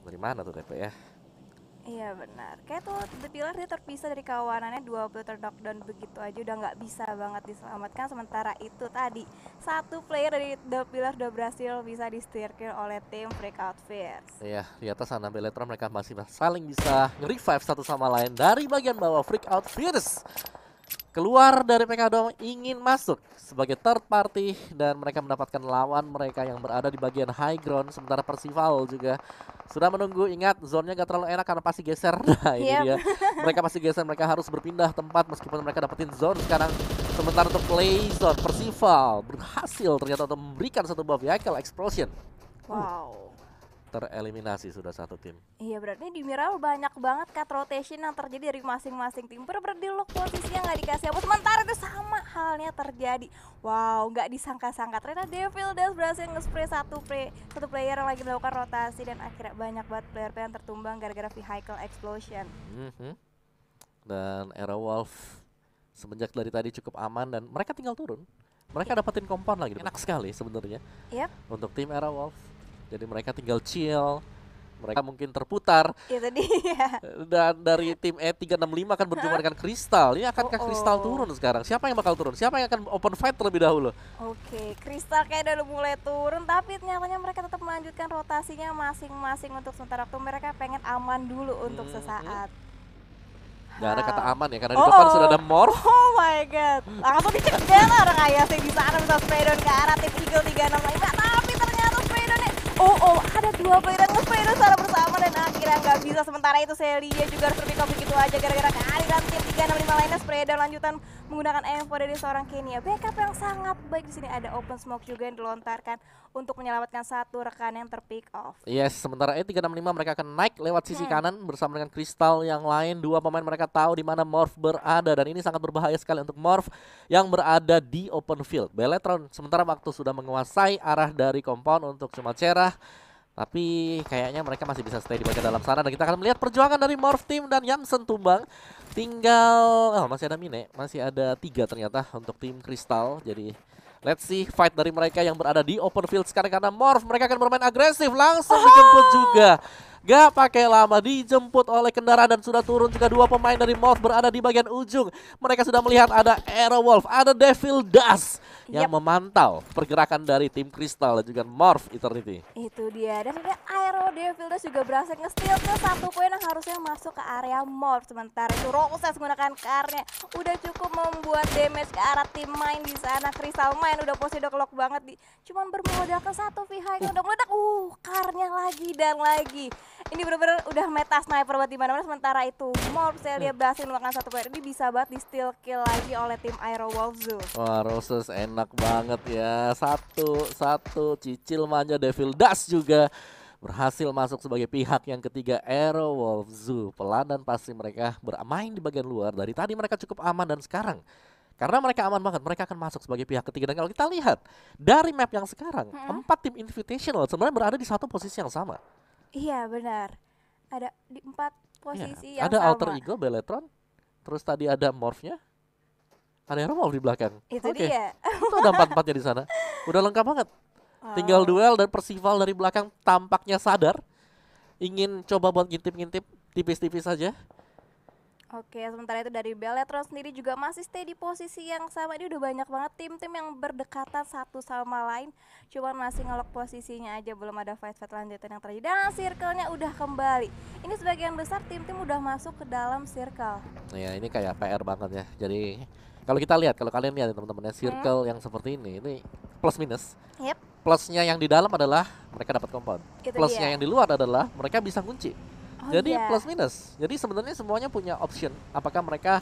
Dari mana tuh TP ya? Iya benar. Kayak tuh The Pillar dia terpisah dari kawanannya 20 knockdown begitu aja udah nggak bisa banget diselamatkan. Sementara itu tadi satu player dari The Pillar udah berhasil bisa di-steal oleh tim Breakout Fierce. Iya, di atas sana Beletron mereka masih saling bisa nge-revive satu sama lain. Dari bagian bawah Freak Out Fierce keluar dari PK Dome ingin masuk sebagai third party dan mereka mendapatkan lawan mereka yang berada di bagian high ground. Sementara Percival juga sudah menunggu. Ingat, zone-nya gak terlalu enak karena pasti geser. Nah ini Yep. dia, mereka pasti geser, mereka harus berpindah tempat meskipun mereka dapetin zone sekarang. Sementara untuk play zone, Percival berhasil ternyata untuk memberikan satu buah vehicle explosion. Wow. Tereliminasi sudah satu tim. Iya berarti di Miral banyak banget cut rotation yang terjadi dari masing-masing tim. Bener-bener di lock posisinya nggak dikasih apa. Sementara itu sama halnya terjadi. Wow, nggak disangka-sangka. Ternyata Devil Dash berhasil nge-spray satu player yang lagi melakukan rotasi. Dan akhirnya banyak banget player yang tertumbang gara-gara vehicle explosion. Dan Aerowolf semenjak dari tadi cukup aman dan mereka tinggal turun. Mereka dapetin compound lagi. Enak sekali sebenarnya Yep, untuk tim Aerowolf. Jadi mereka tinggal chill. Mereka mungkin terputar. itu dia. Dan dari tim E365 akan berjumpa dengan Crystal. Ini akankah Crystal Oh. turun sekarang? Siapa yang bakal turun? Siapa yang akan open fight terlebih dahulu? Oke, Crystal kayak udah mulai turun, tapi nyatanya mereka tetap melanjutkan rotasinya masing-masing untuk sementara waktu. Mereka pengen aman dulu untuk sesaat. Gak ada kata aman ya, karena di Oh, depan oh. sudah ada Morph. Oh my god, langsung dicegah lah orang Ayase di sana bisa spray down ke arah tim Eagle 365. Tapi ternyata spray downnya, oh ada dua player yang nge-spray down secara bersama dan akhirnya nggak bisa. Sementara itu Celia juga harus terpick begitu aja gara-gara kehadiran tim 365 lainnya spray down lanjutan menggunakan M4 dari seorang Kenia. Backup yang sangat baik di sini, ada open smoke juga yang dilontarkan untuk menyelamatkan satu rekan yang terpick off. Yes, sementara E365 mereka akan naik lewat sisi kanan bersama dengan Crystal yang lain. Dua pemain mereka tahu di mana Morph berada dan ini sangat berbahaya sekali untuk Morph yang berada di open field. Beletron sementara waktu sudah menguasai arah dari compound untuk cuma cerah. Tapi kayaknya mereka masih bisa stay di bagian dalam sana dan kita akan melihat perjuangan dari Morph Team dan Yamsen tumbang. Tinggal masih ada Mine, masih ada 3 ternyata untuk tim Crystal. Jadi let's see fight dari mereka yang berada di open field sekarang karena Morph mereka akan bermain agresif, langsung dijemput juga. Gak pakai lama, dijemput oleh kendaraan dan sudah turun juga dua pemain dari Morph berada di bagian ujung. Mereka sudah melihat ada Aerowolf, ada Devil Dash yang memantau pergerakan dari tim Crystal dan juga Morph Eternity. Itu dia, dan ini Aero Devil Dash juga berhasil nge-steal ke satu poin yang harusnya masuk ke area Morph. Sementara itu Roses menggunakan karnya udah cukup membuat damage ke arah tim main di sana. Crystal main udah posisi udah lock banget, cuman bermodalkan satu vehicle udah meledak. Karnya lagi dan lagi. Ini bener-bener udah meta sniper buat dimana-mana. Sementara itu Morph saya lihat berhasil melakukan satu player. Ini bisa banget di steal kill lagi oleh tim Aerowolf Zoo. Wah, Roses enak banget ya. Satu cicil manja Devil Dash juga berhasil masuk sebagai pihak yang ketiga. Aerowolf Zoo pelan dan pasti mereka bermain di bagian luar. Dari tadi mereka cukup aman dan sekarang karena mereka aman banget, mereka akan masuk sebagai pihak ketiga. Dan kalau kita lihat dari map yang sekarang, 4 tim Invitational sebenarnya berada di satu posisi yang sama. Iya benar, ada di 4 posisi Ya, yang ada sama. Alter Ego, Beletron, terus tadi ada Morphnya, ada Aerowolf di belakang. Itu Oke, dia. itu ada 4-4-nya di sana. Udah lengkap banget. Tinggal duel dan Percival dari belakang tampaknya sadar ingin coba buat ngintip-ngintip tipis-tipis saja. Oke, sementara itu dari Beletron sendiri juga masih stay di posisi yang sama. Ini udah banyak banget tim-tim yang berdekatan satu sama lain, cuman masih ngelok posisinya aja, belum ada fight-fight lanjutan yang terjadi. Dan circle-nya udah kembali. Ini sebagian besar tim-tim udah masuk ke dalam circle. Ya, ini kayak PR banget ya. Jadi kalau kita lihat, kalau kalian lihat teman-teman ya, circle yang seperti ini plus minus. Yep, Plusnya yang di dalam adalah mereka dapat compound. itu Plusnya dia. yang di luar adalah mereka bisa kunci. Oh Jadi iya. plus minus. Jadi sebenarnya semuanya punya option. Apakah mereka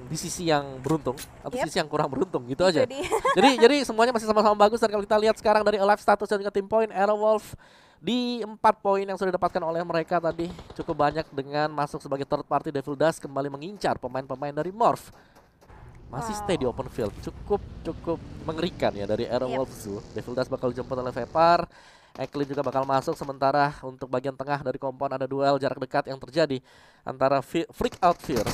di sisi yang beruntung atau sisi yang kurang beruntung gitu Itu aja. dia. Jadi semuanya masih sama-sama bagus dan kalau kita lihat sekarang dari alive status dan juga tim point Aerowolf di 4 poin yang sudah didapatkan oleh mereka tadi cukup banyak dengan masuk sebagai third party. Devil Dash kembali mengincar pemain-pemain dari Morph. Masih stay di open field. Cukup mengerikan ya dari Aerowolf Zoo. Devil Dash bakal dijemput oleh Vepar. Eklin juga bakal masuk, sementara untuk bagian tengah dari kompon ada duel jarak dekat yang terjadi antara Freak Out Fierce.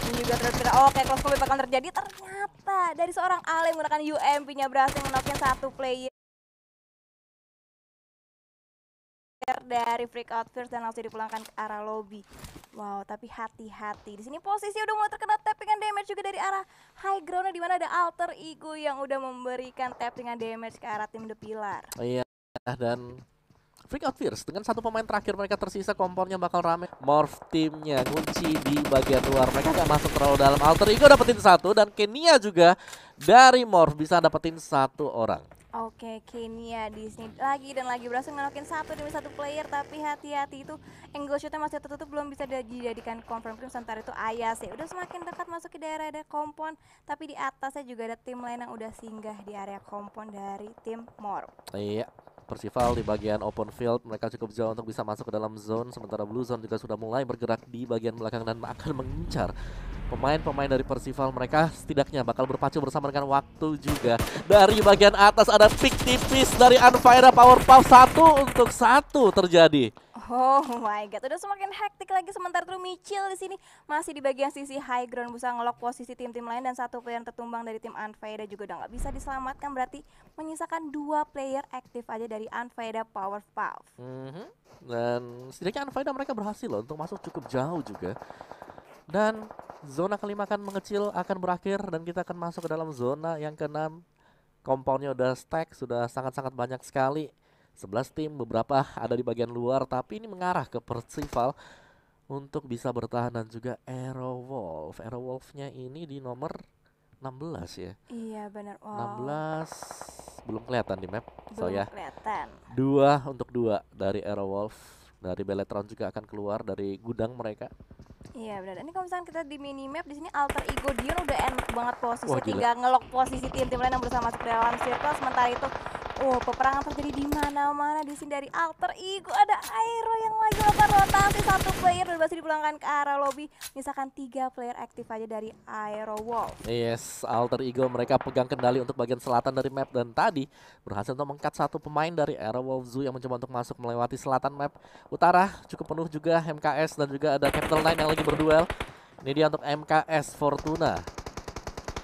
Ini juga terkira oke, close combat bakal terjadi. Ternyata dari seorang Ale menggunakan UMP-nya berhasil menokin satu player. dari Freak Out First dan langsung dipulangkan ke arah lobby. Wow, tapi hati-hati. Di sini posisi udah mulai terkena tappingan damage juga dari arah high ground, di mana ada Alter Ego yang udah memberikan tappingan damage ke arah tim The Pillar. Iya, dan Freak Out Fierce dengan satu pemain terakhir mereka tersisa, kompornya bakal rame. Morph timnya kunci di bagian luar, mereka gak masuk terlalu dalam. Alter Ego dapetin satu dan Kenia juga dari Morph bisa dapetin satu orang. Oke, Kenia di sini lagi dan lagi berhasil ngelakuin satu demi satu player, tapi hati-hati itu angle shotnya masih tertutup, belum bisa dijadikan confirm kill. Sementara itu Ayase udah semakin dekat masuk ke daerah ada kompon, tapi di atasnya juga ada tim lain yang udah singgah di area kompon dari tim Morph. Iya, Percival di bagian open field, mereka cukup jauh untuk bisa masuk ke dalam zone. Sementara Blue Zone juga sudah mulai bergerak di bagian belakang dan akan mengincar pemain-pemain dari Percival. Mereka setidaknya bakal berpacu bersama dengan waktu juga. Dari bagian atas ada pick tipis dari Unfire Power Puff 1-1 terjadi. Oh my god, udah semakin hektik lagi. Sementara itu Michil di sini masih di bagian sisi high ground, berusaha ngelok posisi tim-tim lain, dan satu player tertumbang dari tim Unfaida juga udah nggak bisa diselamatkan. Berarti menyisakan 2 player aktif aja dari Unfaida Power Puff. Dan setidaknya Unfaida mereka berhasil loh untuk masuk cukup jauh juga. Dan zona kelima akan mengecil, akan berakhir, dan kita akan masuk ke dalam zona yang ke-6. Kompoundnya udah stack, sudah sangat-sanget banyak sekali. 11 tim, beberapa ada di bagian luar, tapi ini mengarah ke Percival untuk bisa bertahan. Dan juga Aerowolf. Aerowolf-nya ini di nomor 16 ya. Iya benar. Wow. 16 belum kelihatan di map. Belum ya. kelihatan. 2 untuk 2 dari Aerowolf. Dari Beletron juga akan keluar dari gudang mereka. Iya benar. Ini kalau misalnya kita di minimap di sini Alter Ego Dion udah enak banget posisinya, Wah, gila. tinggal ngelok posisi tim-tim lain yang berusaha masuk ke dalam circle. Sementara itu peperangan terjadi di mana-mana. Di sini dari Alter Ego ada Aero yang lagi melakukan rotasi, satu player udah berhasil dipulangkan ke arah lobby. Misalkan 3 player aktif aja dari Aerowolf. Yes, Alter Ego mereka pegang kendali untuk bagian selatan dari map, dan tadi berhasil untuk meng-cut satu pemain dari Aerowolf Zoo yang mencoba untuk masuk melewati selatan map. Utara cukup penuh juga MKS dan juga ada Capital 9 yang lagi berduel. Ini dia untuk MKS Fortuna.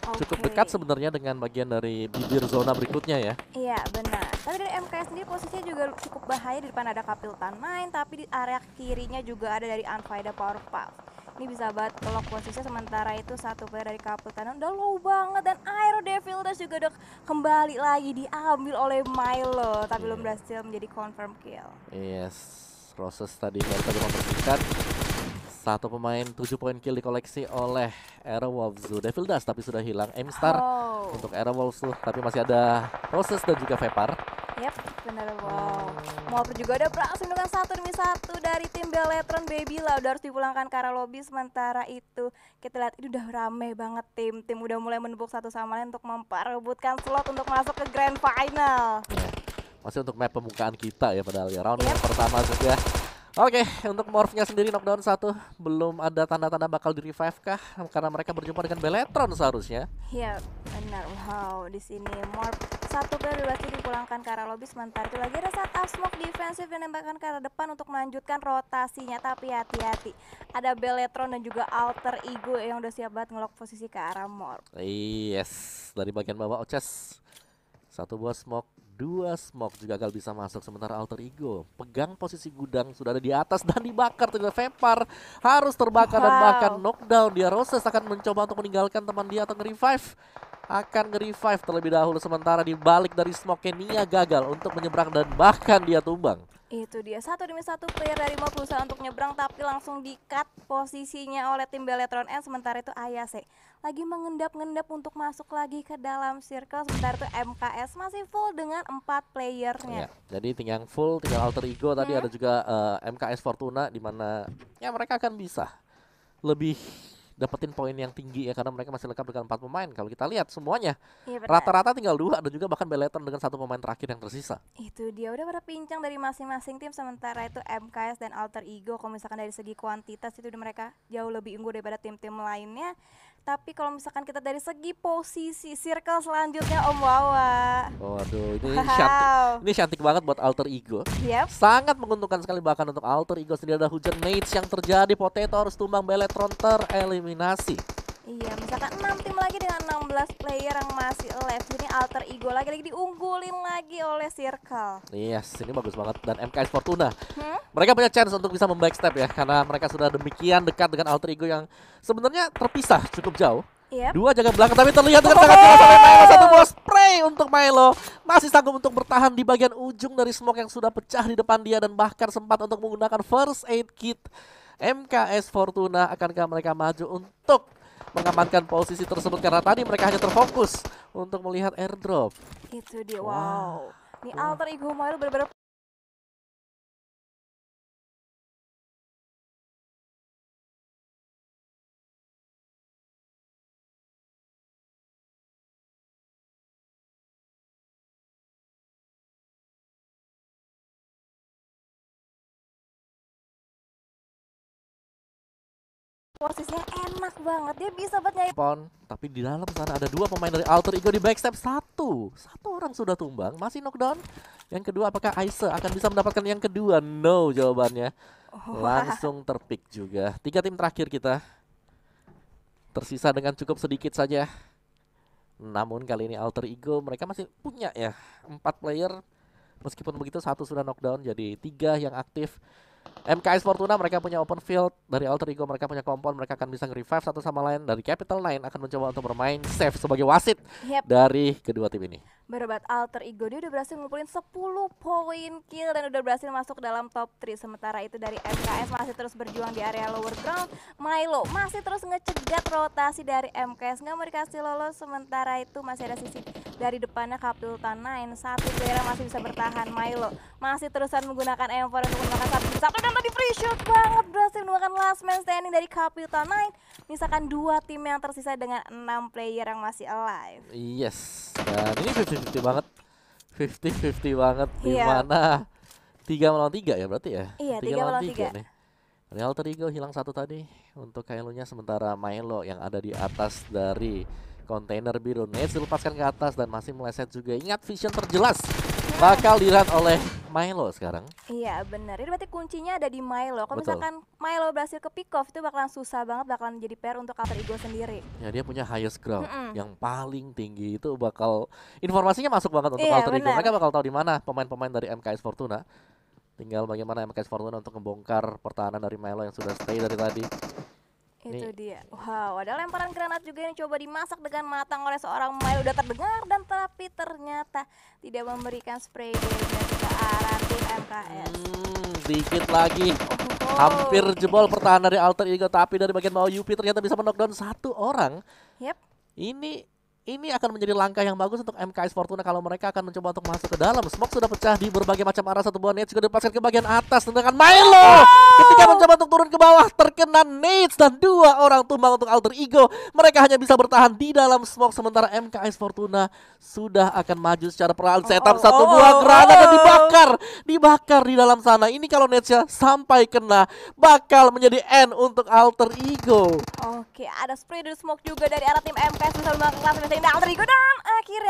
Cukup dekat sebenarnya dengan bagian dari bibir zona berikutnya ya. Iya benar. Tapi dari MKS sendiri posisinya juga cukup bahaya. Di depan ada Capiltan 9, tapi di area kirinya juga ada dari Unfaida Power Puff. Ini bisa banget kelok posisinya. Sementara itu satu player dari Capiltan udah low banget, dan Aero Devil Dash juga udah kembali lagi diambil oleh Milo, tapi belum berhasil menjadi confirm kill. Yes, Roses tadi baru saja membersihkan. Satu pemain 7 poin kill dikoleksi oleh Aerowolf Zoo. Devil Dust tapi sudah hilang. Aim Star untuk Aerowolf Zoo, tapi masih ada Roses dan juga Vepar. Yap, benar. Wow. Morph juga ada berhasil dengan 1 demi 1 dari tim Beletron. Baby lah udah harus dipulangkan ke arah lobby. Sementara itu kita lihat ini udah rame banget, tim udah mulai menepuk satu sama lain untuk memperebutkan slot untuk masuk ke grand final. Ya, masih untuk map pembukaan kita ya, padahal ya round yang pertama juga. Oke, untuk Morph-nya sendiri knockdown 1, belum ada tanda-tanda bakal di-revive kah? Karena mereka berjumpa dengan Beletron seharusnya. Iya, benar. Wow, di sini Morph satu player berhasil dipulangkan ke arah lobby. Sementara itu lagi ada saat smoke defensif dan menembakkan ke arah depan untuk melanjutkan rotasinya. Tapi hati-hati, ada Beletron dan juga Alter Ego yang udah siap banget ngelok posisi ke arah Morph. Yes, dari bagian bawah Oces. 1 buah smoke, 2 smoke juga gagal bisa masuk. Sementara Alter Ego pegang posisi gudang, sudah ada di atas dan dibakar. Ternyata Vepar harus terbakar dan bahkan knockdown. Dia Roses akan mencoba untuk meninggalkan teman dia atau nge-revive. Akan nge-revive terlebih dahulu. Sementara di balik dari smoke, Kenia gagal untuk menyeberang dan bahkan dia tumbang. Itu dia, 1 demi 1 player dari Morph berusaha untuk nyebrang, tapi langsung di-cut posisinya oleh tim Beletron. Sementara itu Ayase lagi mengendap-ngendap untuk masuk lagi ke dalam circle. Sementara itu MKS masih full dengan 4 playernya. Ya, jadi tinggal full, tinggal Alter Ego. Tadi ada juga MKS Fortuna, di mana ya mereka akan bisa lebih dapetin poin yang tinggi ya, karena mereka masih lengkap dengan 4 pemain. Kalau kita lihat semuanya rata-rata tinggal 2, ada juga bahkan Beletron dengan 1 pemain terakhir yang tersisa. Itu dia, udah pada pincang dari masing-masing tim. Sementara itu MKS dan Alter Ego kalau misalkan dari segi kuantitas itu udah mereka jauh lebih unggul daripada tim-tim lainnya. Tapi kalau misalkan kita dari segi posisi circle selanjutnya Om Wawa, waduh, ini cantik banget buat Alter Ego. Sangat menguntungkan sekali bahkan untuk Alter Ego sendiri. Ada hujan nades yang terjadi, Potato harus tumbang, Beletron tereliminasi. Iya, misalkan 6 tim lagi dengan 16 player yang masih left. Jadi Alter Ego lagi diunggulin lagi oleh Circle. Yes, ini bagus banget. Dan MKS Fortuna, Hmm? mereka punya chance untuk bisa membackstep ya, karena mereka sudah demikian dekat dengan Alter Ego yang sebenarnya terpisah cukup jauh. Yep. Dua jaga belakang, tapi terlihat dengan sangat jelas oleh Milo. Satu buah spray untuk Milo. Masih sanggup untuk bertahan di bagian ujung dari smoke yang sudah pecah di depan dia. Dan bahkan sempat untuk menggunakan first aid kit. MKS Fortuna, akankah mereka maju untuk mengamankan posisi tersebut? Karena tadi mereka hanya terfokus untuk melihat airdrop. Itu dia, Wow. wow. Ini Alter Ego Milo benar-benar posisinya enak banget. Dia bisa buat nyari Tapi di dalam sana ada dua pemain dari Alter Ego di backstep. Satu orang sudah tumbang, masih knockdown. Yang kedua, apakah Aisa akan bisa mendapatkan yang kedua? No jawabannya. Langsung terpick juga. 3 tim terakhir kita tersisa dengan cukup sedikit saja. Namun kali ini Alter Ego mereka masih punya ya 4 player. Meskipun begitu satu sudah knockdown, jadi 3 yang aktif. MKS Fortuna mereka punya open field. Dari Alter Ego mereka punya kompon. Mereka akan bisa nge-revive satu sama lain. Dari Capital 9 akan mencoba untuk bermain safe sebagai wasit dari kedua tim ini. Berbat Alter Ego, dia udah berhasil ngumpulin 10 poin kill dan udah berhasil masuk dalam top 3. Sementara itu dari MKS masih terus berjuang di area lower ground. Milo masih terus ngecegat rotasi dari MKS, nggak mau dikasih lolos. Sementara itu masih ada sisi dari depannya Capultan 9. Satu player masih bisa bertahan. Milo masih terusan menggunakan M4 untuk menggunakan satu dan tadi free shot banget, berhasil menggunakan last man standing dari Capultan 9. Misalkan 2 tim yang tersisa dengan 6 player yang masih alive. Yes, dan ini 50-50 banget. 50-50 banget. Iya. Dimana 3 melawan 3 ya berarti ya? Iya, 3 melawan 3 nih. Dari Alter Ego hilang satu tadi untuk Kailunya, sementara Milo yang ada di atas dari kontainer biru. Nets dilepaskan ke atas dan masih meleset juga. Ingat, vision terjelas bakal dilihat oleh Milo sekarang. Iya benar, ini berarti kuncinya ada di Milo. Kalau Betul. misalkan Milo berhasil ke pick off itu bakalan susah banget, bakalan jadi PR untuk Alter Ego sendiri. Ya, dia punya highest ground yang paling tinggi, itu bakal informasinya masuk banget untuk Iya, Alter Ego. benar. Mereka bakal tahu di mana pemain-pemain dari MKS Fortuna. Tinggal bagaimana MKS Fortuna untuk membongkar pertahanan dari Milo yang sudah stay dari tadi. Itu dia. Wow, ada lemparan granat juga yang coba dimasak dengan matang oleh seorang Milo. Udah terdengar dan tapi ternyata tidak memberikan spray damage ke arah tim MKS. Dikit lagi. Hampir jebol pertahanan dari Alter Ego, tapi dari bagian bawah Yupi ternyata bisa knockdown 1 orang. Yep. Ini akan menjadi langkah yang bagus untuk MKS Fortuna kalau mereka akan mencoba untuk masuk ke dalam. Smoke sudah pecah di berbagai macam arah, satu buah nades juga dilepaskan ke bagian atas. Sedangkan Milo ketika mencoba untuk turun ke bawah terkena nades dan 2 orang tumbang untuk Alter Ego. Mereka hanya bisa bertahan di dalam smoke, sementara MKS Fortuna sudah akan maju secara perlahan. Setup satu buah granat dan dibakar di dalam sana. Ini kalau nadesnya sampai kena bakal menjadi end untuk Alter Ego. Oke, ada spray dari smoke juga dari arah tim MKS bisa melakukan kelas Alter Ego dan akhirnya